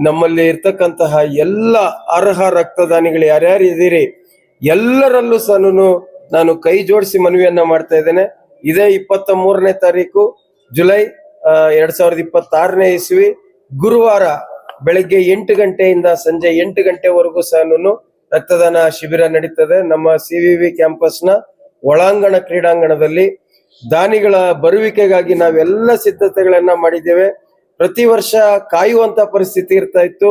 ನಮ್ಮಲ್ಲಿ ಇರ್ತಕ್ಕಂತಹ ಎಲ್ಲ ಅರ್ಹ ರಕ್ತದಾನಿಗಳು ಯಾರ್ಯಾರು ಇದ್ದೀರಿ ಎಲ್ಲರಲ್ಲೂ ಸಹ ನಾನು ಕೈ ಜೋಡಿಸಿ ಮನವಿಯನ್ನ ಮಾಡ್ತಾ ಇದ್ದೇನೆ. ಇದೇ 23ನೇ ತಾರೀಕು ಜುಲೈ 2026ನೇ ಇಸ್ವಿ ಗುರುವಾರ ಬೆಳಗ್ಗೆ 8 ಗಂಟೆಯಿಂದ ಸಂಜೆ 8 ಗಂಟೆವರೆಗೂ ಸಹ ರಕ್ತದಾನ ಶಿಬಿರ ನಡೀತದೆ. ನಮ್ಮ CVV ಕ್ಯಾಂಪಸ್ನ ಒಳಾಂಗಣ ಕ್ರೀಡಾಂಗಣದಲ್ಲಿ ದಾನಿಗಳ ಬರುವಿಕೆಗಾಗಿ ನಾವೆಲ್ಲ ಸಿದ್ಧತೆಗಳನ್ನ ಮಾಡಿದ್ದೇವೆ. ಪ್ರತಿ ವರ್ಷ ಕಾಯುವಂತ ಪರಿಸ್ಥಿತಿ ಇರ್ತಾ ಇತ್ತು.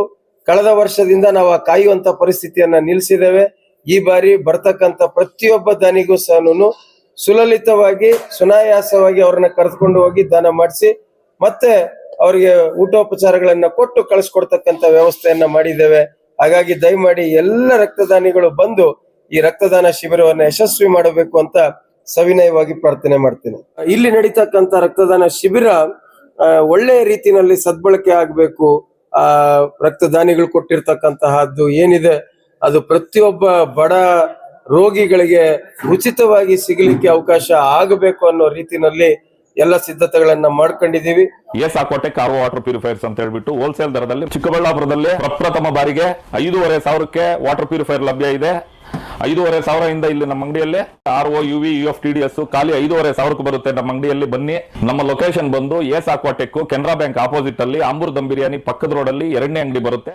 ಕಳೆದ ವರ್ಷದಿಂದ ನಾವು ಆ ಕಾಯುವಂತ ಪರಿಸ್ಥಿತಿಯನ್ನ ನಿಲ್ಲಿಸಿದ್ದೇವೆ. ಈ ಬಾರಿ ಬರ್ತಕ್ಕಂತ ಪ್ರತಿಯೊಬ್ಬ ದಾನಿಗೂ ಸಹ ಸುಲಲಿತವಾಗಿ ಸುನಾಯಾಸವಾಗಿ ಅವ್ರನ್ನ ಕರೆದುಕೊಂಡು ಹೋಗಿ ದಾನ ಮಾಡಿಸಿ ಮತ್ತೆ ಅವರಿಗೆ ಊಟೋಪಚಾರಗಳನ್ನ ಕೊಟ್ಟು ಕಳಿಸ್ಕೊಡ್ತಕ್ಕಂತ ವ್ಯವಸ್ಥೆಯನ್ನ ಮಾಡಿದ್ದೇವೆ. ಹಾಗಾಗಿ ದಯಮಾಡಿ ಎಲ್ಲ ರಕ್ತದಾನಿಗಳು ಬಂದು ಈ ರಕ್ತದಾನ ಶಿಬಿರವನ್ನು ಯಶಸ್ವಿ ಮಾಡಬೇಕು ಅಂತ ಸವಿನಯವಾಗಿ ಪ್ರಾರ್ಥನೆ ಮಾಡ್ತೇನೆ. ಇಲ್ಲಿ ನಡೀತಕ್ಕಂತ ರಕ್ತದಾನ ಶಿಬಿರ ಒಳ್ಳೆಯ ರೀತಿಯಲ್ಲಿ ಸದ್ಬಳಕೆ ಆಗಬೇಕು. ರಕ್ತದಾನಿಗಳು ಕೊಟ್ಟಿರ್ತಕ್ಕಂತಹದ್ದು ಏನಿದೆ ಅದು ಪ್ರತಿಯೊಬ್ಬ ಬಡ ರೋಗಿಗಳಿಗೆ ಉಚಿತವಾಗಿ ಸಿಗಲಿಕ್ಕೆ ಅವಕಾಶ ಆಗಬೇಕು ಅನ್ನೋ ರೀತಿಯಲ್ಲಿ ಎಲ್ಲ ಸಿದ್ಧತೆಗಳನ್ನ ಮಾಡ್ಕೊಂಡಿದೀವಿ. ಏಸಾಕೋಟೆಕ್ ಆರ್ಒ ವಾಟರ್ ಪ್ಯೂರಿಫೈರ್ಸ್ ಅಂತ ಹೇಳ್ಬಿಟ್ಟು ಹೋಲ್ಸೇಲ್ ದರದಲ್ಲಿ ಚಿಕ್ಕಬಳ್ಳಾಪುರದಲ್ಲಿ ಪ್ರಪ್ರಥಮ ಬಾರಿಗೆ 5,500ಕ್ಕೆ ವಾಟರ್ ಪ್ಯೂರಿಫೈರ್ ಲಭ್ಯ ಇದೆ. 5,500 ಇಂದ ಇಲ್ಲಿ ನಮ್ಮ ಅಂಗಡಿಯಲ್ಲಿ RO UV UF TDS ಖಾಲಿ 5,500ಕ್ಕೆ ಬರುತ್ತೆ. ನಮ್ಮ ಅಂಗಡಿಯಲ್ಲಿ ಬನ್ನಿ. ನಮ್ಮ ಲೊಕೇಶನ್ ಬಂದು ಏಸಾಕೋಟೆಕ್ ಕೆನರಾ ಬ್ಯಾಂಕ್ ಆಪೋಸಿಟ್ ಅಲ್ಲಿ ಆಂಬೂರ್ ದಮ್ ಬಿರಿಯಾನಿ ಪಕ್ಕದ ರೋಡ್ ಅಲ್ಲಿ 2ನೇ ಅಂಗಡಿ ಬರುತ್ತೆ.